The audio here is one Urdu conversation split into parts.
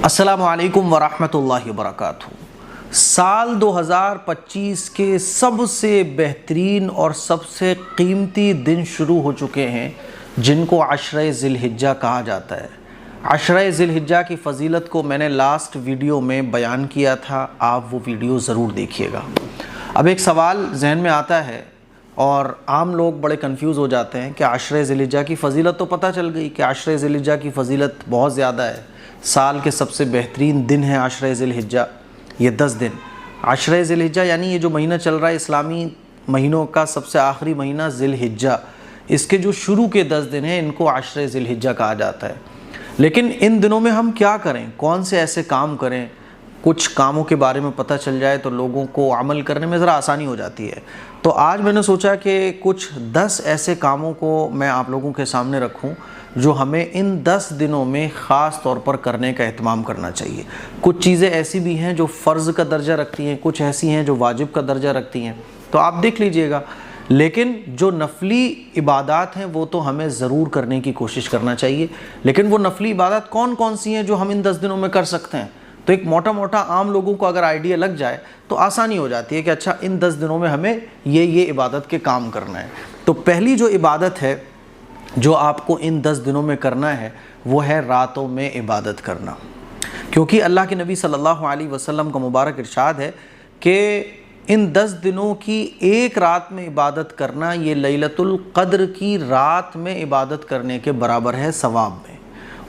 السلام علیکم ورحمۃ اللہ وبرکاتہ۔ سال 2025 کے سب سے بہترین اور سب سے قیمتی دن شروع ہو چکے ہیں، جن کو عشرہ ذی الحجہ کہا جاتا ہے۔ عشرہ ذی الحجہ کی فضیلت کو میں نے لاسٹ ویڈیو میں بیان کیا تھا، آپ وہ ویڈیو ضرور دیکھیے گا۔ اب ایک سوال ذہن میں آتا ہے اور عام لوگ بڑے کنفیوز ہو جاتے ہیں کہ عشرہ ذی الحجہ کی فضیلت تو پتہ چل گئی کہ عشرہ ذی الحجہ کی فضیلت بہت زیادہ ہے، سال کے سب سے بہترین دن ہے عشرہ ذی الحجہ، یہ 10 دن۔ عشرہ ذی الحجہ یعنی یہ جو مہینہ چل رہا ہے اسلامی مہینوں کا سب سے آخری مہینہ ذی الحجہ، اس کے جو شروع کے 10 دن ہیں ان کو عشرہ ذی الحجہ کہا جاتا ہے۔ لیکن ان دنوں میں ہم کیا کریں، کون سے ایسے کام کریں، کچھ کاموں کے بارے میں پتہ چل جائے تو لوگوں کو عمل کرنے میں ذرا آسانی ہو جاتی ہے۔ تو آج میں نے سوچا کہ کچھ 10 ایسے کاموں کو میں آپ لوگوں کے سامنے رکھوں جو ہمیں ان 10 دنوں میں خاص طور پر کرنے کا اہتمام کرنا چاہیے۔ کچھ چیزیں ایسی بھی ہیں جو فرض کا درجہ رکھتی ہیں، کچھ ایسی ہیں جو واجب کا درجہ رکھتی ہیں، تو آپ دیکھ لیجئے گا۔ لیکن جو نفلی عبادات ہیں وہ تو ہمیں ضرور کرنے کی کوشش کرنا چاہیے۔ لیکن وہ نفلی عبادات کون کون سی ہیں جو ہم ان 10 دنوں میں کر سکتے ہیں؟ تو ایک موٹا موٹا عام لوگوں کو اگر آئیڈیا لگ جائے تو آسانی ہو جاتی ہے کہ اچھا ان 10 دنوں میں ہمیں یہ عبادت کے کام کرنا ہے۔ تو پہلی جو عبادت ہے جو آپ کو ان 10 دنوں میں کرنا ہے وہ ہے راتوں میں عبادت کرنا، کیونکہ اللہ کے نبی صلی اللہ علیہ وسلم کا مبارک ارشاد ہے کہ ان 10 دنوں کی ایک رات میں عبادت کرنا یہ لیلۃ القدر کی رات میں عبادت کرنے کے برابر ہے ثواب میں۔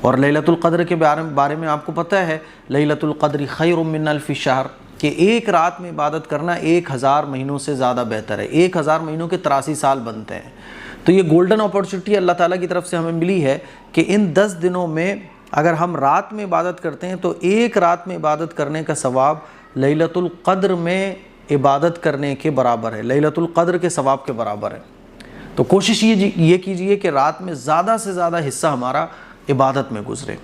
اور لیلۃ القدر کے بارے میں آپ کو پتہ ہے، لیلۃ القدر خیر من الف شہر، کہ ایک رات میں عبادت کرنا 1000 مہینوں سے زیادہ بہتر ہے۔ 1000 مہینوں کے 83 سال بنتے ہیں۔ تو یہ گولڈن اپورچونٹی اللہ تعالیٰ کی طرف سے ہمیں ملی ہے کہ ان 10 دنوں میں اگر ہم رات میں عبادت کرتے ہیں تو ایک رات میں عبادت کرنے کا ثواب لیلۃ القدر میں عبادت کرنے کے برابر ہے، لیلۃ القدر کے ثواب کے برابر ہے۔ تو کوشش یہ کیجئے کہ رات میں زیادہ سے زیادہ حصہ ہمارا عبادت میں گزرے۔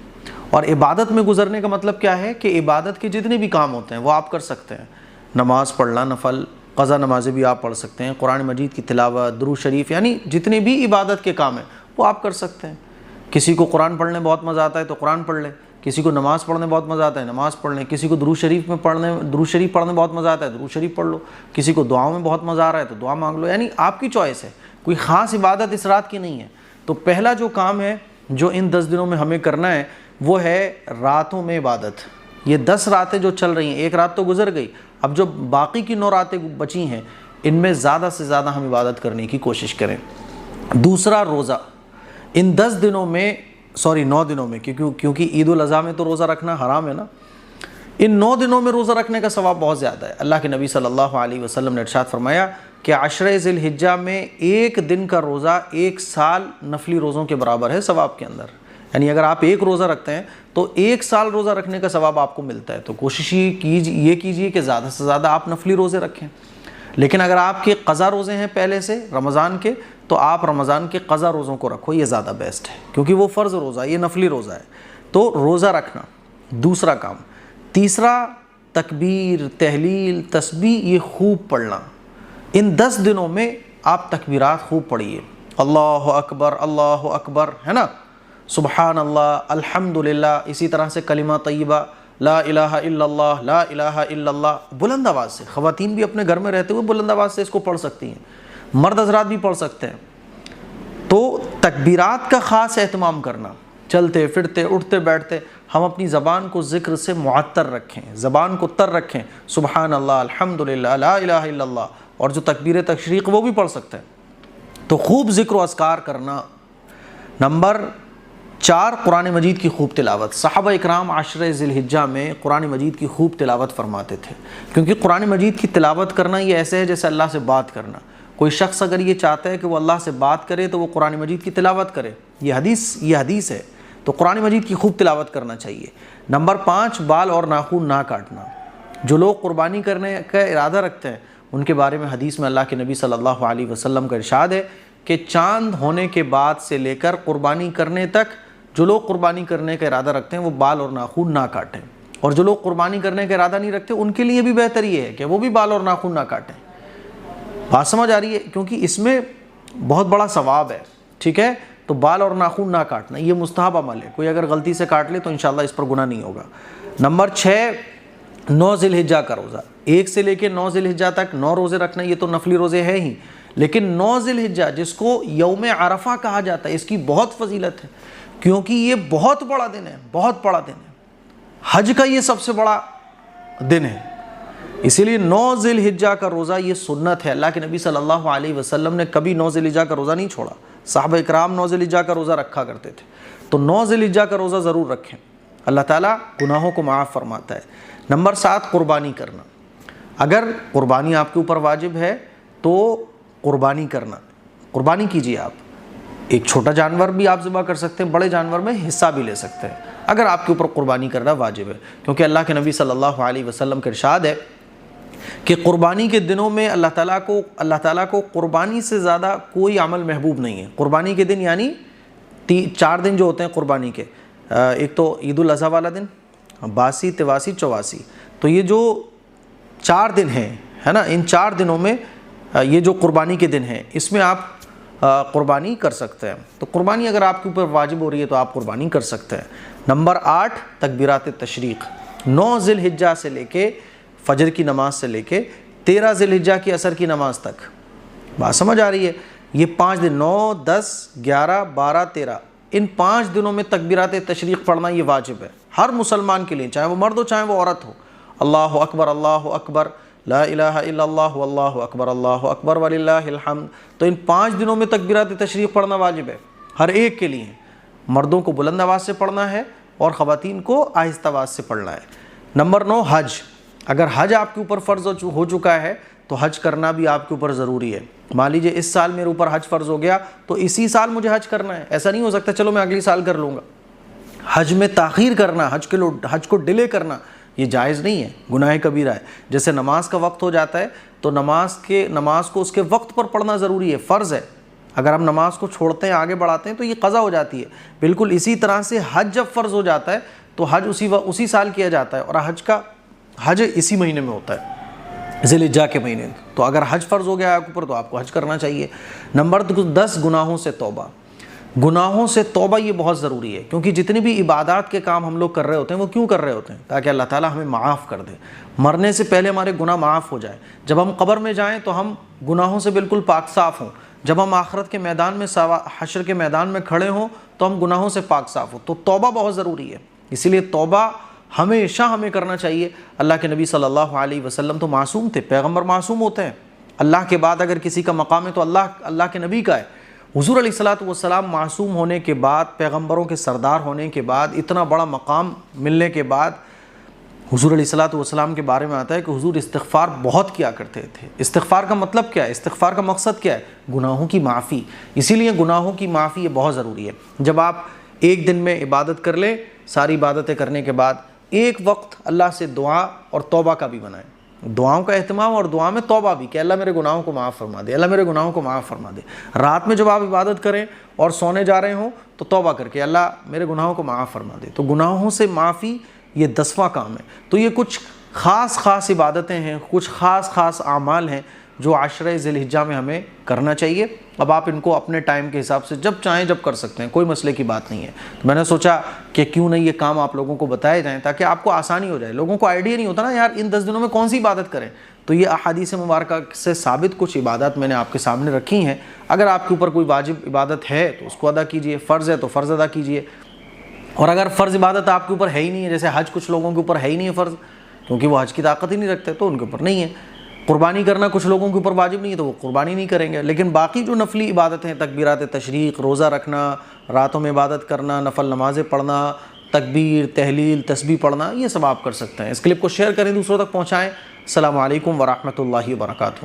اور عبادت میں گزرنے کا مطلب کیا ہے کہ عبادت کے جتنے بھی کام ہوتے ہیں وہ آپ کر سکتے ہیں۔ نماز پڑھنا، نفل قضا نمازیں بھی آپ پڑھ سکتے ہیں، قرآن مجید کی تلاوت، درود شریف، یعنی جتنے بھی عبادت کے کام ہیں وہ آپ کر سکتے ہیں۔ کسی کو قرآن پڑھنے بہت مزہ آتا ہے تو قرآن پڑھ لیں، کسی کو نماز پڑھنے بہت مزہ آتا ہے نماز پڑھ لیں، کسی کو درود شریف پڑھنے بہت مزہ آتا ہے درود شریف پڑھ لو، کسی کو دعاؤں میں بہت مزہ آ رہا ہے تو دعا مانگ لو، یعنی آپ کی چوائس ہے، کوئی خاص عبادت اس رات کی نہیں ہے۔ تو پہلا جو کام ہے جو ان 10 دنوں میں ہمیں کرنا ہے وہ ہے راتوں میں عبادت۔ یہ 10 راتیں جو چل رہی ہیں، ایک رات تو گزر گئی، اب جو باقی کی 9 راتیں بچی ہیں ان میں زیادہ سے زیادہ ہم عبادت کرنے کی کوشش کریں۔ دوسرا، روزہ۔ ان 10 دنوں میں 9 دنوں میں، کیونکہ عید الاضحیٰ میں تو روزہ رکھنا حرام ہے نا، ان 9 دنوں میں روزہ رکھنے کا ثواب بہت زیادہ ہے۔ اللہ کے نبی صلی اللہ علیہ وسلم نے ارشاد فرمایا کہ عشرہ ذی الحجہ میں ایک دن کا روزہ 1 سال نفلی روزوں کے برابر ہے ثواب کے اندر، یعنی اگر آپ ایک روزہ رکھتے ہیں تو 1 سال روزہ رکھنے کا ثواب آپ کو ملتا ہے۔ تو کوشش یہ کیجئے کہ زیادہ سے زیادہ آپ نفلی روزے رکھیں۔ لیکن اگر آپ کے قضا روزے ہیں پہلے سے رمضان کے تو آپ رمضان کے قضا روزوں کو رکھو، یہ زیادہ بیسٹ ہے، کیونکہ وہ فرض روزہ ہے، یہ نفلی روزہ ہے۔ تو روزہ رکھنا دوسرا کام۔ تیسرا، تکبیر، تحلیل، تسبیح یہ خوب پڑھنا۔ ان 10 دنوں میں آپ تکبیرات خوب پڑھیے، اللہ اکبر ہے نا، سبحان اللہ، الحمدللہ، اسی طرح سے کلمہ طیبہ، لا الہ الا اللہ، لا الہ الا اللہ، بلند آواز سے۔ خواتین بھی اپنے گھر میں رہتے ہوئے بلند آواز سے اس کو پڑھ سکتی ہیں، مرد حضرات بھی پڑھ سکتے ہیں۔ تو تکبیرات کا خاص اہتمام کرنا، چلتے پھرتے اٹھتے بیٹھتے ہم اپنی زبان کو ذکر سے معطر رکھیں، زبان کو تر رکھیں، سبحان اللہ، الحمدللہ، لا الہ الا اللہ، اور جو تکبیر تشریق وہ بھی پڑھ سکتے ہیں۔ تو خوب ذکر و اذکار کرنا۔ نمبر 4، قرآن مجید کی خوب تلاوت۔ صحابہ اکرام عشرہ ذی الحجہ میں قرآن مجید کی خوب تلاوت فرماتے تھے، کیونکہ قرآن مجید کی تلاوت کرنا یہ ایسے ہے جیسے اللہ سے بات کرنا۔ کوئی شخص اگر یہ چاہتا ہے کہ وہ اللہ سے بات کرے تو وہ قرآن مجید کی تلاوت کرے، یہ حدیث ہے، تو قرآن مجید کی خوب تلاوت کرنا چاہیے۔ نمبر 5، بال اور ناخن نہ کاٹنا۔ جو لوگ قربانی کرنے کا ارادہ رکھتے ہیں ان کے بارے میں حدیث میں اللہ کے نبی صلی اللہ علیہ وسلم کا ارشاد ہے کہ چاند ہونے کے بعد سے لے کر قربانی کرنے تک جو لوگ قربانی کرنے کا ارادہ رکھتے ہیں وہ بال اور ناخن نہ کاٹیں، اور جو لوگ قربانی کرنے کا ارادہ نہیں رکھتے ان کے لیے بھی بہتر یہ ہے کہ وہ بھی بال اور ناخن نہ کاٹیں۔ بات سمجھ آ رہی ہے؟ کیونکہ اس میں بہت بڑا ثواب ہے، ٹھیک ہے؟ تو بال اور ناخن نہ کاٹنا یہ مستحب عمل ہے، کوئی اگر غلطی سے کاٹ لے تو انشاءاللہ اس پر گناہ نہیں ہوگا۔ نمبر 6 9 ذی الحجہ کا روزہ، 1 سے لے کے 9 ذی الحجہ تک 9 روزے رکھنا، یہ تو نفلی روزے ہیں ہی، لیکن 9 ذی الحجہ جس کو یوم عرفہ کہا جاتا ہے، اس کی بہت فضیلت ہے، کیونکہ یہ بہت بڑا دن ہے، بہت بڑا دن ہے، حج کا یہ سب سے بڑا دن ہے، اسی لیے 9 ذی الحجہ کا روزہ یہ سنت ہے۔ اللہ کے نبی صلی اللہ علیہ وسلم نے کبھی 9 ذی الحجہ کا روزہ نہیں چھوڑا، صحابہ اکرام 9 ذی الحجہ کا روزہ رکھا کرتے تھے، تو 9 ذی الحجہ کا روزہ ضرور رکھیں، اللہ تعالیٰ گناہوں کو معاف فرماتا ہے۔ نمبر 7 قربانی کرنا، اگر قربانی آپ کے اوپر واجب ہے تو قربانی کرنا، قربانی کیجیے، آپ ایک چھوٹا جانور بھی آپ ذبح کر سکتے ہیں، بڑے جانور میں حصہ بھی لے سکتے ہیں اگر آپ کے اوپر قربانی کرنا واجب ہے، کیونکہ اللہ کے نبی صلی اللہ علیہ وسلم کا ارشاد ہے کہ قربانی کے دنوں میں اللہ تعالیٰ کو قربانی سے زیادہ کوئی عمل محبوب نہیں ہے۔ قربانی کے دن یعنی 4 دن جو ہوتے ہیں قربانی کے، ایک تو عید الاضحیٰ والا دن، 82، 83، 84، تو یہ جو 4 دن ہیں ہے نا، ان 4 دنوں میں یہ جو قربانی کے دن ہیں اس میں آپ قربانی کر سکتے ہیں، تو قربانی اگر آپ کے اوپر واجب ہو رہی ہے تو آپ قربانی کر سکتے ہیں۔ نمبر 8 تکبیرات تشریق، 9 ذی الحجہ سے لے کے فجر کی نماز سے لے کے 13 ذی الحجہ کی عصر کی نماز تک، بات سمجھ آ رہی ہے؟ یہ 5 دن 9، 10، 11، 12، 13، ان 5 دنوں میں تکبیرات تشریق پڑھنا یہ واجب ہے ہر مسلمان کے لیے، چاہے وہ مرد ہو چاہے وہ عورت ہو۔ اللہ اکبر، لا الہ الا اللہ، اللہ اکبر وللہ الحمد، تو ان 5 دنوں میں تکبیرات تشریق پڑھنا واجب ہے ہر ایک کے لیے، مردوں کو بلند آواز سے پڑھنا ہے اور خواتین کو آہستہ آواز سے پڑھنا ہے۔ نمبر 9 حج، اگر حج آپ کے اوپر فرض ہو چکا ہے تو حج کرنا بھی آپ کے اوپر ضروری ہے۔ مان لیجیے اس سال میرے اوپر حج فرض ہو گیا تو اسی سال مجھے حج کرنا ہے، ایسا نہیں ہو سکتا چلو میں اگلی سال کر لوں گا۔ حج میں تاخیر کرنا، حج کو ڈیلے کرنا یہ جائز نہیں ہے، گناہ کبیرہ ہے۔ جیسے نماز کا وقت ہو جاتا ہے تو نماز کو اس کے وقت پر پڑھنا ضروری ہے، فرض ہے، اگر ہم نماز کو چھوڑتے ہیں آگے بڑھاتے ہیں تو یہ قضا ہو جاتی ہے۔ بالکل اسی طرح سے حج جب فرض ہو جاتا ہے تو حج اسی سال کیا جاتا ہے، اور حج اسی مہینے میں ہوتا ہے، ذی الحجہ کے مہینے، تو اگر حج فرض ہو گیا آپ کے اوپر تو آپ کو حج کرنا چاہیے۔ نمبر 10 گناہوں سے توبہ، گناہوں سے توبہ یہ بہت ضروری ہے، کیونکہ جتنی بھی عبادات کے کام ہم لوگ کر رہے ہوتے ہیں وہ کیوں کر رہے ہوتے ہیں؟ تاکہ اللہ تعالیٰ ہمیں معاف کر دے، مرنے سے پہلے ہمارے گناہ معاف ہو جائے، جب ہم قبر میں جائیں تو ہم گناہوں سے بالکل پاک صاف ہوں، جب ہم آخرت کے میدان میں حشر کے میدان میں کھڑے ہوں تو ہم گناہوں سے پاک صاف ہوں، تو توبہ بہت ضروری ہے، اسی لیے توبہ ہمیشہ ہمیں کرنا چاہیے۔ اللہ کے نبی صلی اللہ علیہ وسلم تو معصوم تھے، پیغمبر معصوم ہوتے ہیں، اللہ کے بعد اگر کسی کا مقام ہے تو اللہ کے نبی کا ہے۔ حضور علیہ الصلوۃ والسلام معصوم ہونے کے بعد، پیغمبروں کے سردار ہونے کے بعد، اتنا بڑا مقام ملنے کے بعد، حضور علیہ الصلوۃ والسلام کے بارے میں آتا ہے کہ حضور استغفار بہت کیا کرتے تھے۔ استغفار کا مطلب کیا ہے؟ استغفار کا مقصد کیا ہے؟ گناہوں کی معافی، اسی لیے گناہوں کی معافی یہ بہت ضروری ہے۔ جب آپ ایک دن میں عبادت کر لیں، ساری عبادتیں کرنے کے بعد ایک وقت اللہ سے دعا اور توبہ کا بھی بنائیں، دعاؤں کا اہتمام اور دعا میں توبہ بھی، کہ اللہ میرے گناہوں کو معاف فرما دے، اللہ میرے گناہوں کو معاف فرما دے۔ رات میں جب آپ عبادت کریں اور سونے جا رہے ہوں تو توبہ کر کے اللہ میرے گناہوں کو معاف فرما دے، تو گناہوں سے معافی یہ 10واں کام ہے۔ تو یہ کچھ خاص عبادتیں ہیں، کچھ خاص اعمال ہیں جو عشرہ ذی الحجہ میں ہمیں کرنا چاہیے۔ اب آپ ان کو اپنے ٹائم کے حساب سے جب چاہیں جب کر سکتے ہیں، کوئی مسئلے کی بات نہیں ہے۔ تو میں نے سوچا کہ کیوں نہیں یہ کام آپ لوگوں کو بتائے جائیں تاکہ آپ کو آسانی ہو جائے۔ لوگوں کو آئیڈیا نہیں ہوتا نا یار ان 10 دنوں میں کون سی عبادت کریں، تو یہ احادیث مبارکہ سے ثابت کچھ عبادات میں نے آپ کے سامنے رکھی ہیں۔ اگر آپ کے اوپر کوئی واجب عبادت ہے تو اس کو ادا کیجئے، فرض ہے تو فرض ادا کیجئے، اور اگر فرض عبادت آپ کے اوپر ہے ہی نہیں ہے، جیسے حج کچھ لوگوں کے اوپر ہے ہی نہیں ہے فرض، کیونکہ وہ حج کی طاقت ہی نہیں رکھتے تو ان کے اوپر نہیں ہے۔ قربانی کرنا کچھ لوگوں کے اوپر واجب نہیں ہے تو وہ قربانی نہیں کریں گے، لیکن باقی جو نفلی عبادتیں، تکبیرات تشریق، روزہ رکھنا، راتوں میں عبادت کرنا، نفل نمازیں پڑھنا، تکبیر، تحلیل، تسبیح پڑھنا، یہ سب آپ کر سکتے ہیں۔ اس کلپ کو شیئر کریں، دوسروں تک پہنچائیں۔ السلام علیکم ورحمۃ اللہ وبرکاتہ۔